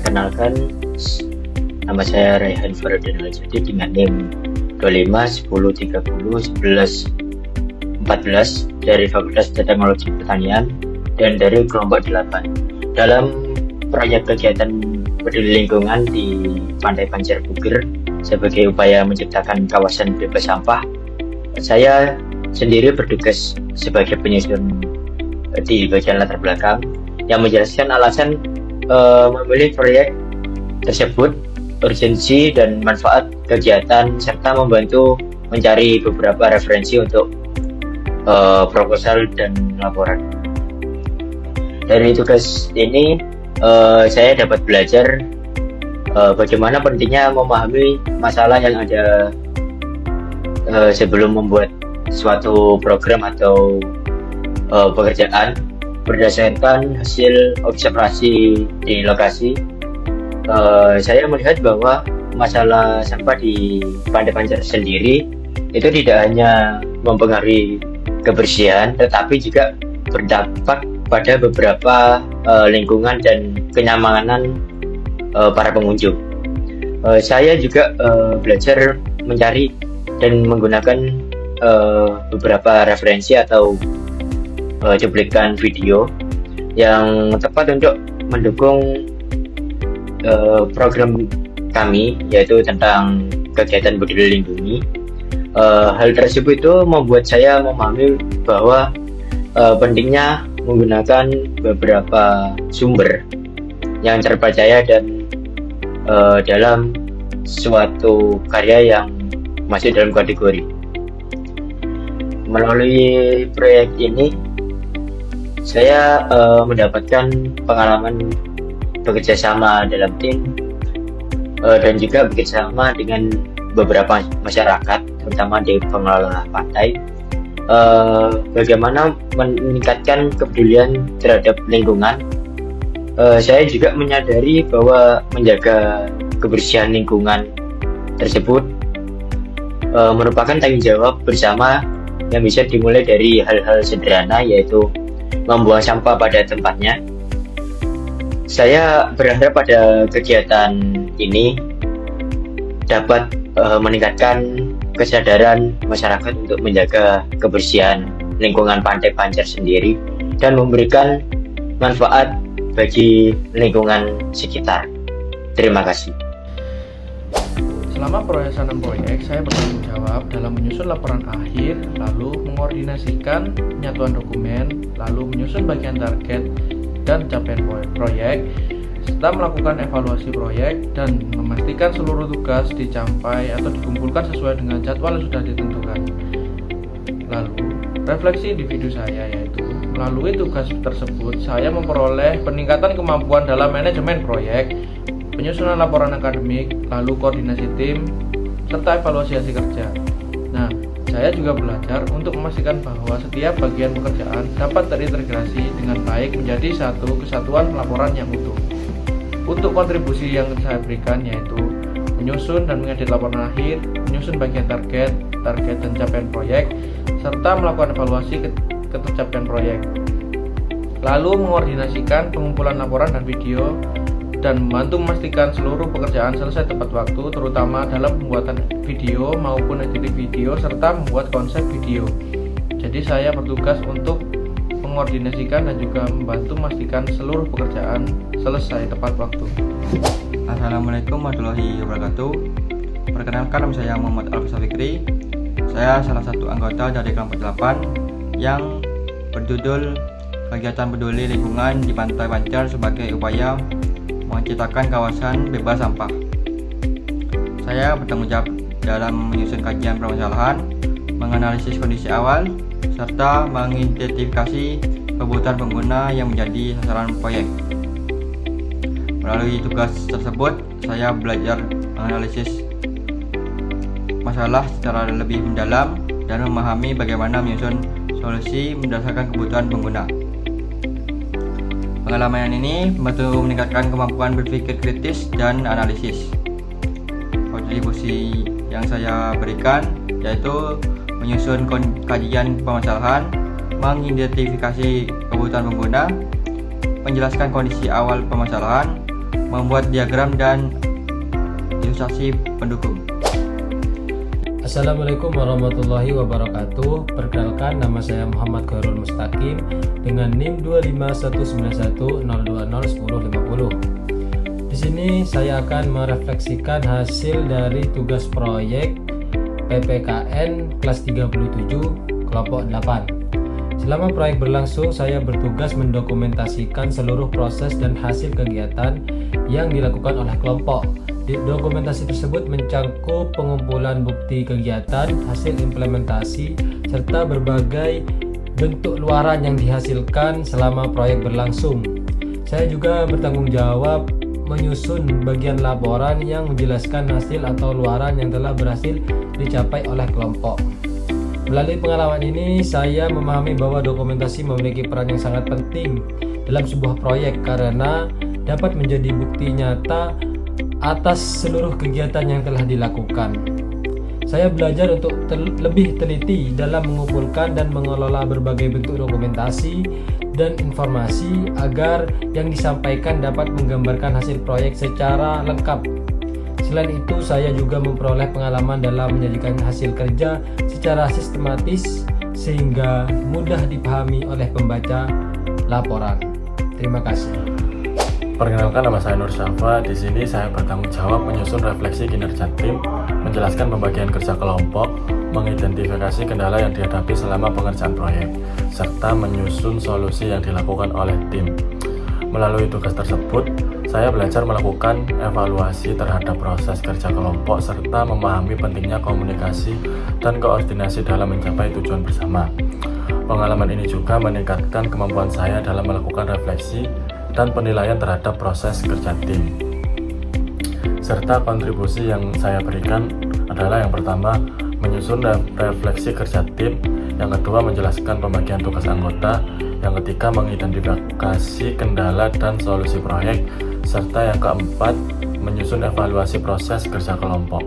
Perkenalkan, nama saya Raihan Faradin Aljadi dengan NIM 25 10 30 11 14 dari Fakultas Teknologi Pertanian dan dari kelompok 8. Dalam proyek kegiatan peduli lingkungan di Pantai Pancar Bugir sebagai upaya menciptakan kawasan bebas sampah, saya sendiri bertugas sebagai penyusun di bagian latar belakang yang menjelaskan alasan memilih proyek tersebut, urgensi dan manfaat kegiatan, serta membantu mencari beberapa referensi untuk proposal dan laporan. Dari tugas ini saya dapat belajar bagaimana pentingnya memahami masalah yang ada sebelum membuat suatu program atau pekerjaan. Berdasarkan hasil observasi di lokasi, saya melihat bahwa masalah sampah di Pantai Pancar sendiri itu tidak hanya mempengaruhi kebersihan, tetapi juga berdampak pada beberapa lingkungan dan kenyamanan para pengunjung. Saya juga belajar mencari dan menggunakan beberapa referensi atau cuplikan video yang tepat untuk mendukung program kami, yaitu tentang kegiatan peduli lindungi. Hal tersebut itu membuat saya memahami bahwa pentingnya menggunakan beberapa sumber yang terpercaya dan dalam suatu karya yang masuk dalam kategori. Melalui proyek ini saya mendapatkan pengalaman bekerja sama dalam tim dan juga bekerja sama dengan beberapa masyarakat, terutama di pengelola pantai. Bagaimana meningkatkan kepedulian terhadap lingkungan. Saya juga menyadari bahwa menjaga kebersihan lingkungan tersebut merupakan tanggung jawab bersama yang bisa dimulai dari hal-hal sederhana, yaitu membuang sampah pada tempatnya. Saya berharap pada kegiatan ini dapat meningkatkan kesadaran masyarakat untuk menjaga kebersihan lingkungan Pantai Pancar sendiri dan memberikan manfaat bagi lingkungan sekitar. Terima kasih. Selama pelaksanaan proyek, saya bertanggung jawab dalam menyusun laporan akhir, lalu mengordinasikan penyatuan dokumen, lalu menyusun bagian target dan capaian proyek, serta melakukan evaluasi proyek dan memastikan seluruh tugas dicapai atau dikumpulkan sesuai dengan jadwal yang sudah ditentukan. Lalu, refleksi individu saya, yaitu melalui tugas tersebut saya memperoleh peningkatan kemampuan dalam manajemen proyek, penyusunan laporan akademik, lalu koordinasi tim, serta evaluasi hasil kerja. Nah, saya juga belajar untuk memastikan bahwa setiap bagian pekerjaan dapat terintegrasi dengan baik menjadi satu kesatuan laporan yang utuh. Untuk kontribusi yang saya berikan yaitu menyusun dan mengedit laporan akhir, menyusun bagian target dan capaian proyek, serta melakukan evaluasi ketercapaian proyek. Lalu mengordinasikan pengumpulan laporan dan video, dan membantu memastikan seluruh pekerjaan selesai tepat waktu, terutama dalam pembuatan video maupun editing video serta membuat konsep video. Jadi saya bertugas untuk mengordinasikan dan juga membantu memastikan seluruh pekerjaan selesai tepat waktu. Assalamualaikum warahmatullahi wabarakatuh. Perkenalkan, nama saya Muhammad Alfisa Fikri. Saya salah satu anggota dari kelompok 8 yang berjudul Kegiatan Peduli Lingkungan di Pantai Pancar sebagai upaya menciptakan kawasan bebas sampah. Saya bertanggung jawab dalam menyusun kajian permasalahan, menganalisis kondisi awal, serta mengidentifikasi kebutuhan pengguna yang menjadi sasaran proyek. Melalui tugas tersebut, saya belajar menganalisis masalah secara lebih mendalam dan memahami bagaimana menyusun solusi berdasarkan kebutuhan pengguna. Pengalaman ini membantu meningkatkan kemampuan berpikir kritis dan analisis. Kontribusi yang saya berikan yaitu menyusun kajian permasalahan, mengidentifikasi kebutuhan pengguna, menjelaskan kondisi awal permasalahan, membuat diagram dan ilustrasi pendukung. Assalamualaikum warahmatullahi wabarakatuh. Perkenalkan, nama saya Muhammad Khairul Mustaqim dengan NIM 25191021050. Di sini saya akan merefleksikan hasil dari tugas proyek PPKN kelas 37 kelompok 8. Selama proyek berlangsung, saya bertugas mendokumentasikan seluruh proses dan hasil kegiatan yang dilakukan oleh kelompok. Dokumentasi tersebut mencangkup pengumpulan bukti kegiatan, hasil implementasi, serta berbagai bentuk luaran yang dihasilkan selama proyek berlangsung. Saya juga bertanggung jawab menyusun bagian laporan yang menjelaskan hasil atau luaran yang telah berhasil dicapai oleh kelompok. Melalui pengalaman ini, saya memahami bahwa dokumentasi memiliki peran yang sangat penting dalam sebuah proyek karena dapat menjadi bukti nyata atas seluruh kegiatan yang telah dilakukan. Saya belajar untuk lebih teliti dalam mengumpulkan dan mengelola berbagai bentuk dokumentasi dan informasi agar yang disampaikan dapat menggambarkan hasil proyek secara lengkap. Selain itu, saya juga memperoleh pengalaman dalam menyajikan hasil kerja secara sistematis sehingga mudah dipahami oleh pembaca laporan. Terima kasih. Perkenalkan, nama saya Nur Syafa. Di sini saya bertanggung jawab menyusun refleksi kinerja tim, menjelaskan pembagian kerja kelompok, mengidentifikasi kendala yang dihadapi selama pengerjaan proyek, serta menyusun solusi yang dilakukan oleh tim. Melalui tugas tersebut, saya belajar melakukan evaluasi terhadap proses kerja kelompok serta memahami pentingnya komunikasi dan koordinasi dalam mencapai tujuan bersama. Pengalaman ini juga meningkatkan kemampuan saya dalam melakukan refleksi dan penilaian terhadap proses kerja tim. Serta kontribusi yang saya berikan adalah yang pertama, menyusun refleksi kerja tim, yang kedua, menjelaskan pembagian tugas anggota, yang ketiga, mengidentifikasi kendala dan solusi proyek, serta yang keempat, menyusun evaluasi proses kerja kelompok.